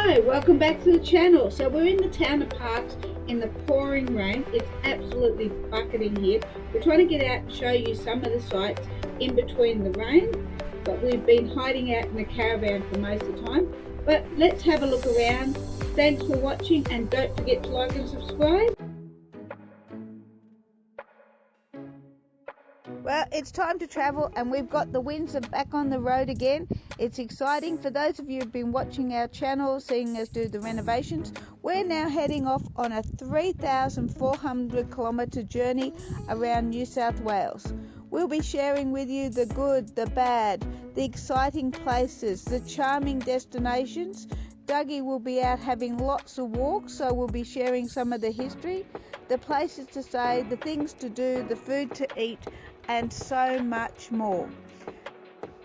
Hi, welcome back to the channel. So we're in the town of Parkes in the pouring rain. It's absolutely bucketing here. We're trying to get out and show you some of the sights in between the rain, but we've been hiding out in the caravan for most of the time. But let's have a look around. Thanks for watching and don't forget to like and subscribe. Well, it's time to travel and we've got the Windsor back on the road again. It's exciting. For those of you who've been watching our channel, seeing us do the renovations, we're now heading off on a 3,400 kilometre journey around New South Wales. We'll be sharing with you the good, the bad, the exciting places, the charming destinations. Dougie will be out having lots of walks, so we'll be sharing some of the history, the places to stay, the things to do, the food to eat, and so much more.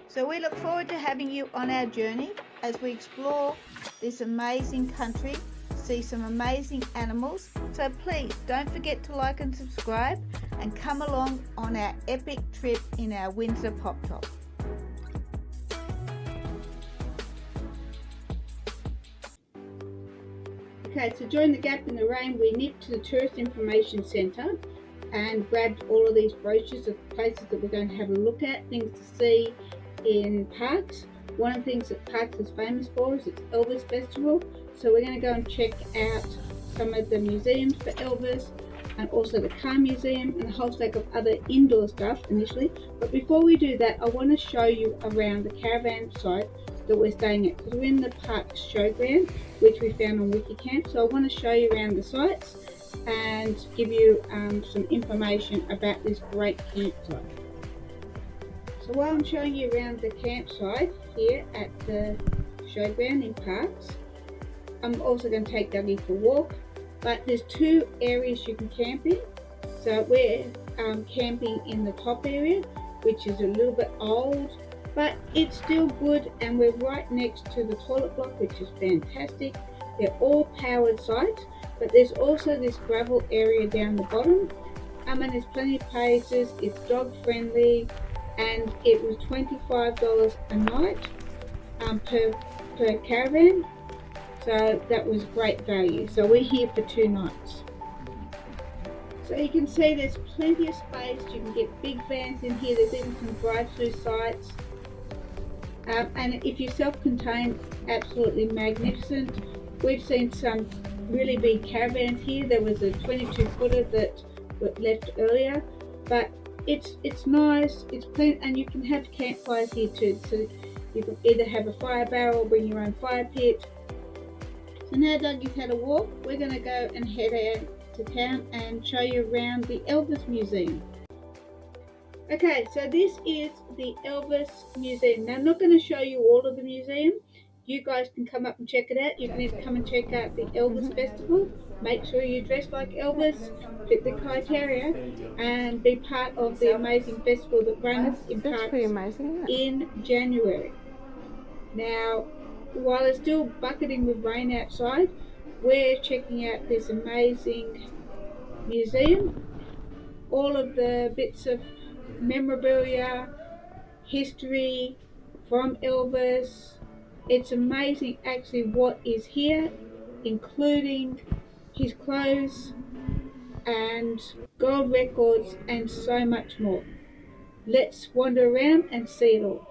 So we look forward to having you on our journey as we explore this amazing country, see some amazing animals. So please don't forget to like and subscribe and come along on our epic trip in our Windsor Pop Top. Okay, so during the gap in the rain, we nipped to the Tourist Information Centre and grabbed all of these brochures of places that we're going to have a look at, things to see in Parkes. One of the things that Parkes is famous for is its Elvis Festival, so we're going to go and check out some of the museums for Elvis and also the car museum and a whole stack of other indoor stuff initially. But before we do that, I want to show you around the caravan site that we're staying at, because we're in the Parkes Showground, which we found on Wikicamp. So I want to show you around the sites and give you some information about this great campsite. So while I'm showing you around the campsite here at the showground in Parkes, I'm also going to take Dougie for a walk. But there's two areas you can camp in. So we're camping in the top area, which is a little bit old, but it's still good, and we're right next to the toilet block, which is fantastic. They're all powered sites, but there's also this gravel area down the bottom, and there's plenty of places. It's dog friendly, and it was $25 a night per caravan, so that was great value. So we're here for 2 nights. So you can see there's plenty of space. You can get big vans in here. There's even some drive-through sites. And if you're self-contained, absolutely magnificent. We've seen some really big caravans here. There was a 22-footer that left earlier, but it's nice. It's plenty, and you can have campfires here too. So you can either have a fire barrel, bring your own fire pit. So now Dougie's had a walk, we're going to go and head out to town and show you around the Elvis Museum. Okay, so this is the Elvis Museum. Now I'm not going to show you all of the museum. You guys can come up and check it out. You can even come and check out the Elvis Festival. Make sure you dress like Elvis, fit the criteria, and be part of the amazing festival that runs in Parkes in January. Now, while it's still bucketing with rain outside, we're checking out this amazing museum. All of the bits of memorabilia, history from Elvis. It's amazing actually what is here, including his clothes and gold records and so much more. Let's wander around and see it all.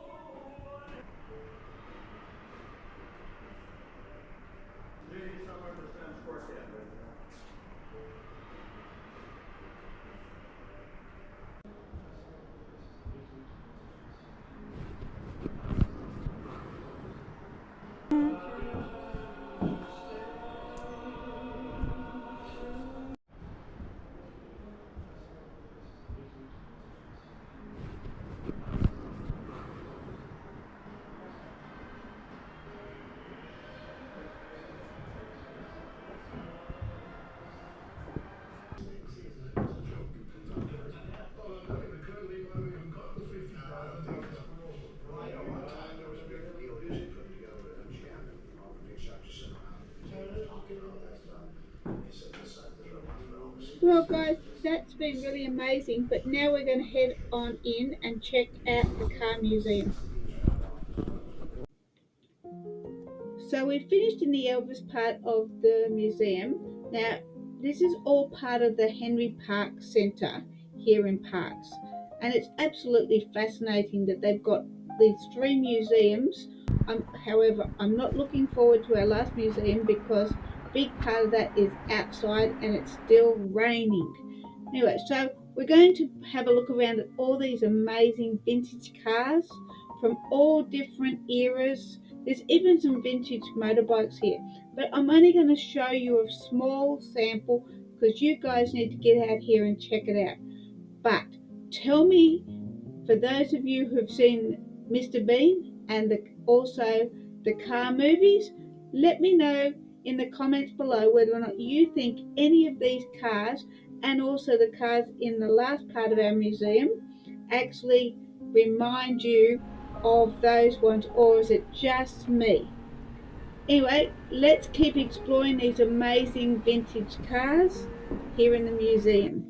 Well guys, that's been really amazing, but now we're going to head on in and check out the car museum. So we finished in the Elvis part of the museum. Now, this is all part of the Henry Parkes Centre here in Parkes. And it's absolutely fascinating that they've got these 3 museums. However, I'm not looking forward to our last museum because a big part of that is outside and it's still raining. Anyway, so we're going to have a look around at all these amazing vintage cars from all different eras. There's even some vintage motorbikes here, but I'm only going to show you a small sample because you guys need to get out here and check it out. But tell me, for those of you who've seen Mr. Bean and also the car movies, let me know in the comments below whether or not you think any of these cars and also the cars in the last part of our museum actually remind you of those ones, or is it just me? Anyway, let's keep exploring these amazing vintage cars here in the museum.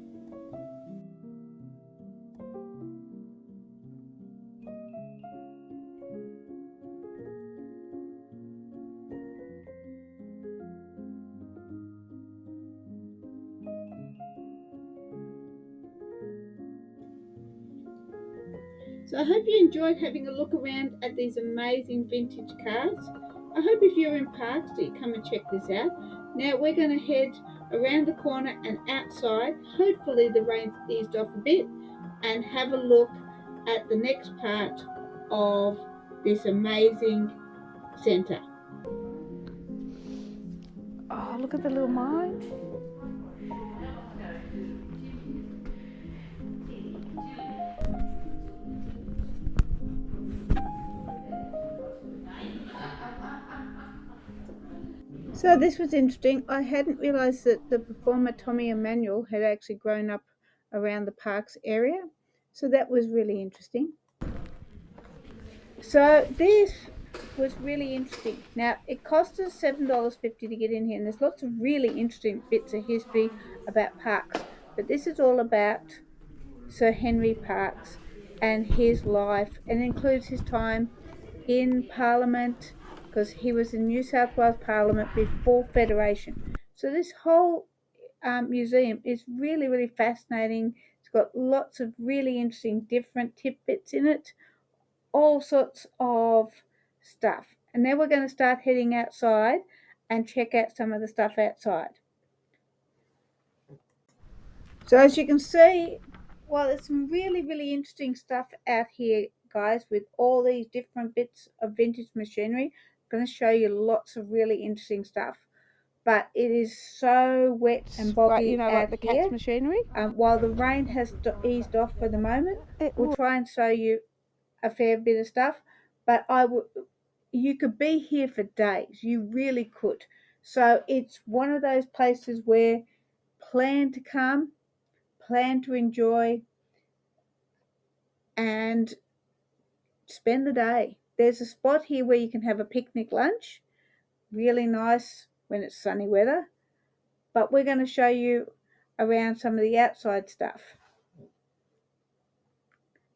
So I hope you enjoyed having a look around at these amazing vintage cars. I hope if you're in Parkes that you come and check this out. Now we're going to head around the corner and outside. Hopefully the rain's eased off a bit, and have a look at the next part of this amazing centre. Oh, look at the little mine. So this was interesting. I hadn't realised that the performer Tommy Emmanuel had actually grown up around the Parkes area. So that was really interesting. So this was really interesting. Now it cost us $7.50 to get in here, and there's lots of really interesting bits of history about Parkes. But this is all about Sir Henry Parkes and his life, and includes his time in Parliament, because he was in New South Wales Parliament before Federation. So this whole museum is really, really fascinating. It's got lots of really interesting different tidbits in it, all sorts of stuff. And now we're going to start heading outside and check out some of the stuff outside. So as you can see, well, there's some really, really interesting stuff out here, guys, with all these different bits of vintage machinery. I'm going to show you lots of really interesting stuff. But it is so wet and boggy, right, you know, out like the cat's here. Machinery. While the rain has eased off for the moment, we'll try and show you a fair bit of stuff. But you could be here for days. You really could. So it's one of those places where plan to come, plan to enjoy, and spend the day. There's a spot here where you can have a picnic lunch, really nice when it's sunny weather. But we're going to show you around some of the outside stuff.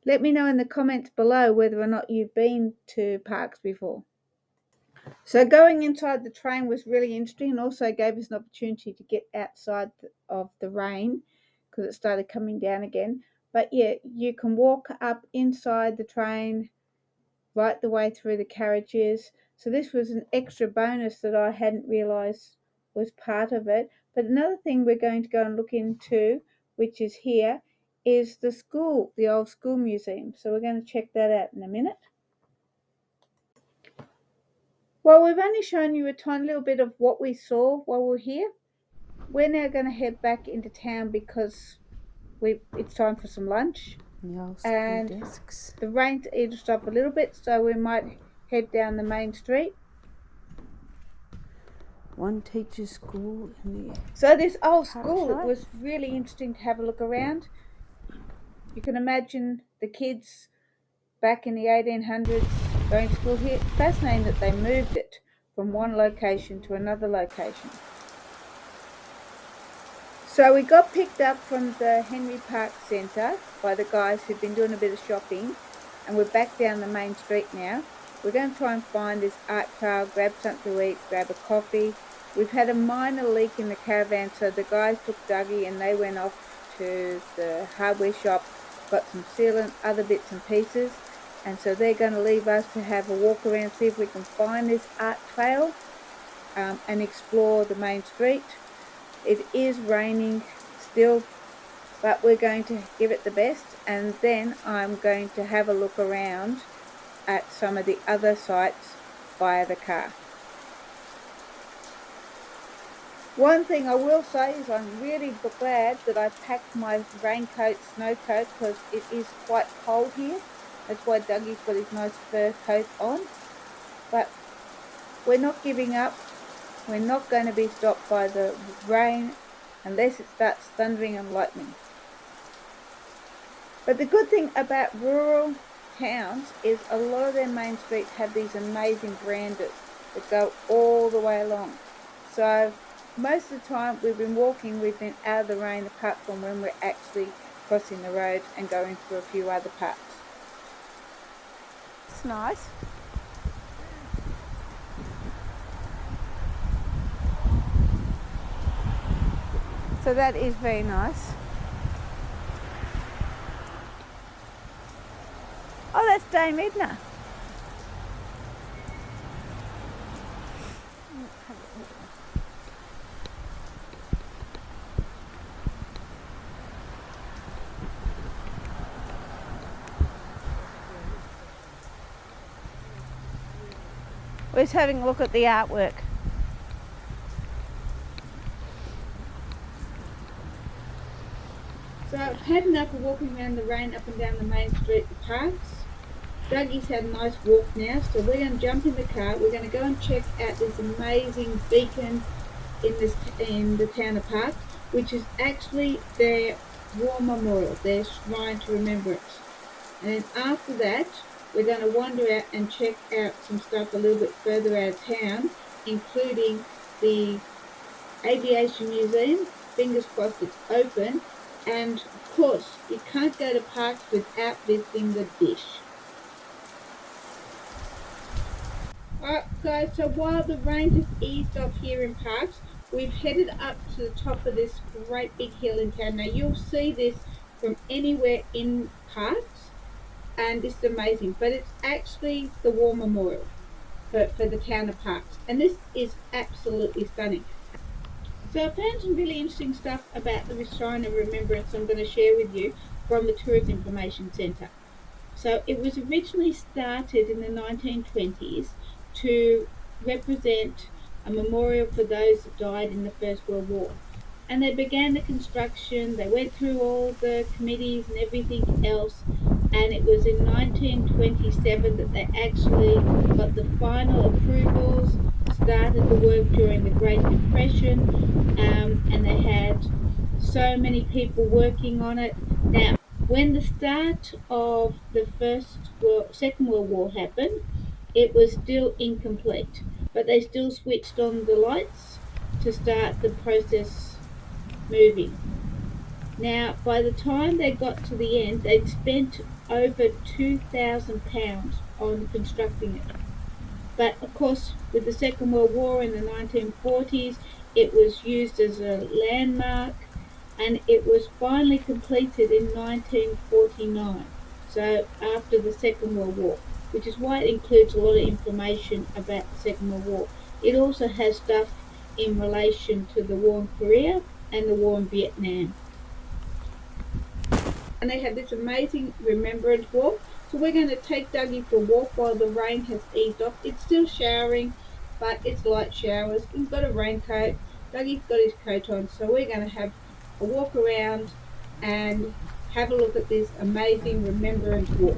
Let me know in the comments below whether or not you've been to Parkes before. So going inside the train was really interesting, and also gave us an opportunity to get outside of the rain because it started coming down again. But yeah, you can walk up inside the train right the way through the carriages. So this was an extra bonus that I hadn't realised was part of it. But another thing we're going to go and look into, which is here, is the school, the old school museum. So we're going to check that out in a minute. Well, we've only shown you a tiny little bit of what we saw while we're here. We're now going to head back into town because it's time for some lunch. And desks. The rain's eased up a little bit, so we might head down the main street. One teacher's school in the So this old school, it was really interesting to have a look around. You can imagine the kids back in the 1800s going to school here. Fascinating that they moved it from one location to another location. So we got picked up from the Henry Parkes Centre by the guys who'd been doing a bit of shopping, and we're back down the main street now. We're going to try and find this art trail, grab something to eat, grab a coffee. We've had a minor leak in the caravan, so the guys took Dougie and they went off to the hardware shop, got some sealant, other bits and pieces, and so they're going to leave us to have a walk around, see if we can find this art trail and explore the main street. It is raining still, but we're going to give it the best, and then I'm going to have a look around at some of the other sites via the car. One thing I will say is I'm really glad that I packed my raincoat, snow coat, because it is quite cold here. That's why Dougie's got his nice fur coat on. But we're not giving up. We're not going to be stopped by the rain unless it starts thundering and lightning. But the good thing about rural towns is a lot of their main streets have these amazing verandas that go all the way along. So most of the time we've been out of the rain, apart from when we're actually crossing the road and going through a few other parks. It's nice. So that is very nice. Oh, that's Dame Edna. We're just having a look at the artwork. So I've had enough of walking around the rain up and down the main street of Parkes. Dougie's had a nice walk now, so we're going to jump in the car. We're going to go and check out this amazing beacon in the town of Parkes, which is actually their war memorial, their shrine to Remembrance. And then after that, we're going to wander out and check out some stuff a little bit further out of town, including the Aviation Museum. Fingers crossed it's open. And of course, you can't go to Parkes without visiting the Dish. Alright guys, so while the rain has eased off here in Parkes, we've headed up to the top of this great big hill in town. Now you'll see this from anywhere in Parkes, and this is amazing, but it's actually the war memorial for the town of Parkes, and this is absolutely stunning. So I found some really interesting stuff about the Shrine of Remembrance I'm going to share with you from the Tourist Information Centre. So it was originally started in the 1920s to represent a memorial for those that died in the First World War. And they began the construction, they went through all the committees and everything else, and it was in 1927 that they actually got the final approvals, started the work during the Great Depression, and they had so many people working on it. Now, when the start of the Second World War happened, it was still incomplete, but they still switched on the lights to start the process moving. Now, by the time they got to the end, they'd spent over £2,000 on constructing it. But of course, with the Second World War in the 1940s, it was used as a landmark, and it was finally completed in 1949, so after the Second World War, which is why it includes a lot of information about the Second World War. It also has stuff in relation to the war in Korea and the war in Vietnam. And they have this amazing remembrance walk. So we're going to take Dougie for a walk while the rain has eased off. It's still showering, but it's light showers. He's got a raincoat. Dougie's got his coat on. So we're going to have a walk around and have a look at this amazing remembrance walk.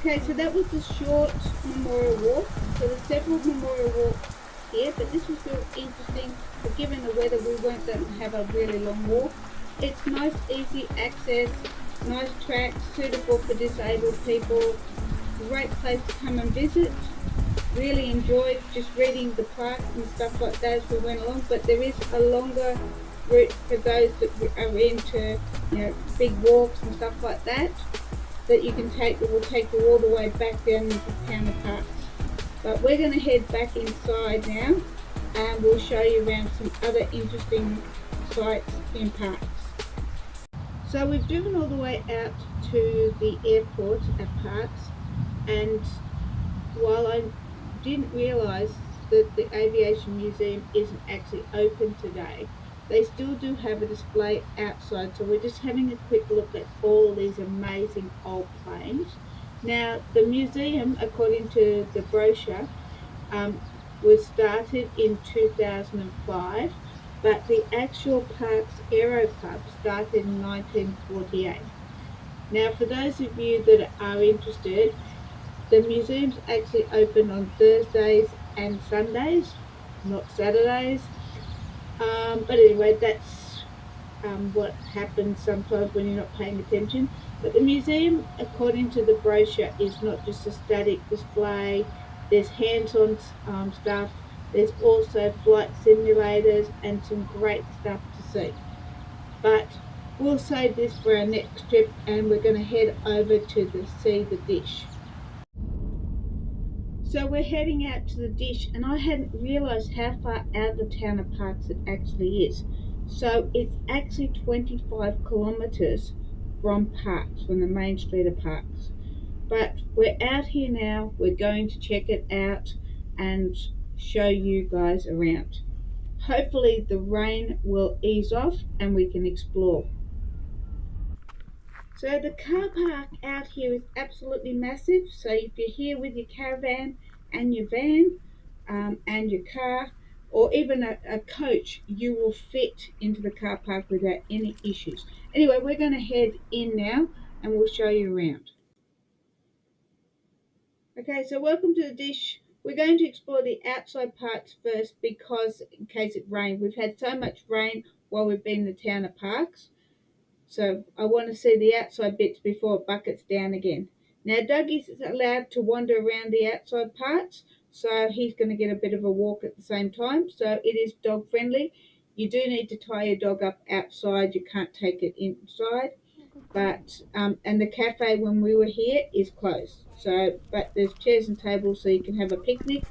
Okay, so that was the short memorial walk. So there's several memorial walks here, but this was real interesting. But given the weather, we weren't going to have a really long walk. It's nice, easy access, nice track, suitable for disabled people. Great place to come and visit. Really enjoyed just reading the parks and stuff like that as we went along. But there is a longer route for those that are into, big walks and stuff like that you can take that will take you all the way back down into the town of Parkes. But we're going to head back inside now and we'll show you around some other interesting sites in Parkes. So we've driven all the way out to the airport at Parkes, and while I didn't realise that the Aviation Museum isn't actually open today, they still do have a display outside. So we're just having a quick look at all these amazing old planes. Now, the museum, according to the brochure, was started in 2005, but the actual Parkes Aero Club started in 1948. Now, for those of you that are interested, the museum's actually open on Thursdays and Sundays, not Saturdays. But anyway, that's what happens sometimes when you're not paying attention. But the museum, according to the brochure, is not just a static display. There's hands-on stuff. There's also flight simulators and some great stuff to see. But we'll save this for our next trip, and we're going to head over to see the Dish. So we're heading out to the Dish, and I hadn't realised how far out of the town of Parkes it actually is. So it's actually 25 kilometres from Parkes, from the main street of Parkes. But we're out here now, we're going to check it out and show you guys around. Hopefully the rain will ease off and we can explore. So the car park out here is absolutely massive. So if you're here with your caravan and your van and your car, or even a coach, you will fit into the car park without any issues. Anyway, we're going to head in now and we'll show you around. Okay, so welcome to the Dish. We're going to explore the outside parts first because in case it rained. We've had so much rain while we've been in the town of Parkes. So I want to see the outside bits before it buckets down again. Now Dougie's allowed to wander around the outside parts, so he's going to get a bit of a walk at the same time. So it is dog friendly. You do need to tie your dog up outside. You can't take it inside. But and the cafe when we were here is closed. So but there's chairs and tables so you can have a picnic.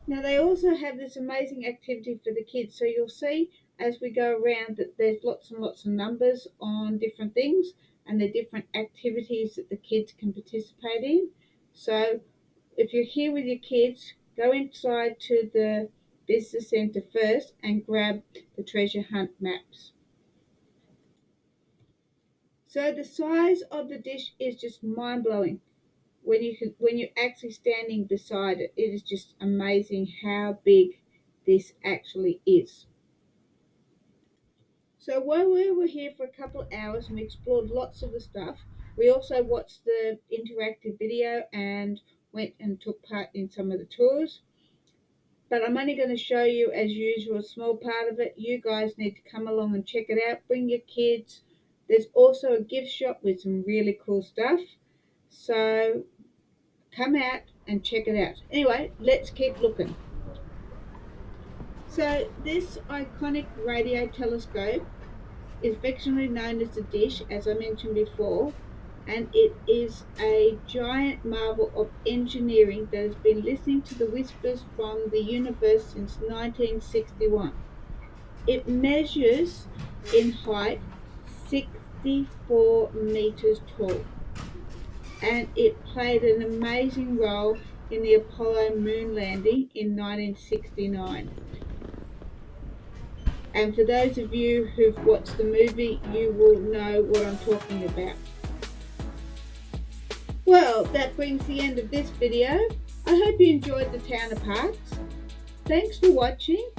Now they also have this amazing activity for the kids. So you'll see as we go around that there's lots and lots of numbers on different things and the different activities that the kids can participate in. So if you're here with your kids, go inside to the visitor centre first and grab the treasure hunt maps. So the size of the Dish is just mind blowing. When you're actually standing beside it, it is just amazing how big this actually is. So while we were here for a couple of hours and we explored lots of the stuff, we also watched the interactive video and went and took part in some of the tours. But I'm only going to show you, as usual, a small part of it. You guys need to come along and check it out. Bring your kids. There's also a gift shop with some really cool stuff. So come out and check it out. Anyway, let's keep looking. So this iconic radio telescope is fictionally known as the Dish, as I mentioned before, and it is a giant marvel of engineering that has been listening to the whispers from the universe since 1961. It measures in height 64 meters tall, and it played an amazing role in the Apollo moon landing in 1969. And for those of you who've watched the movie, you will know what I'm talking about. Well, that brings the end of this video. I hope you enjoyed the town of Parkes. Thanks for watching.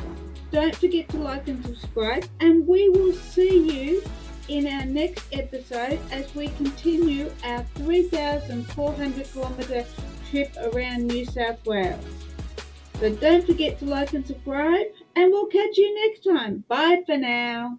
Don't forget to like and subscribe, and we will see you in our next episode as we continue our 3,400 kilometre trip around New South Wales. So don't forget to like and subscribe, and we'll catch you next time. Bye for now.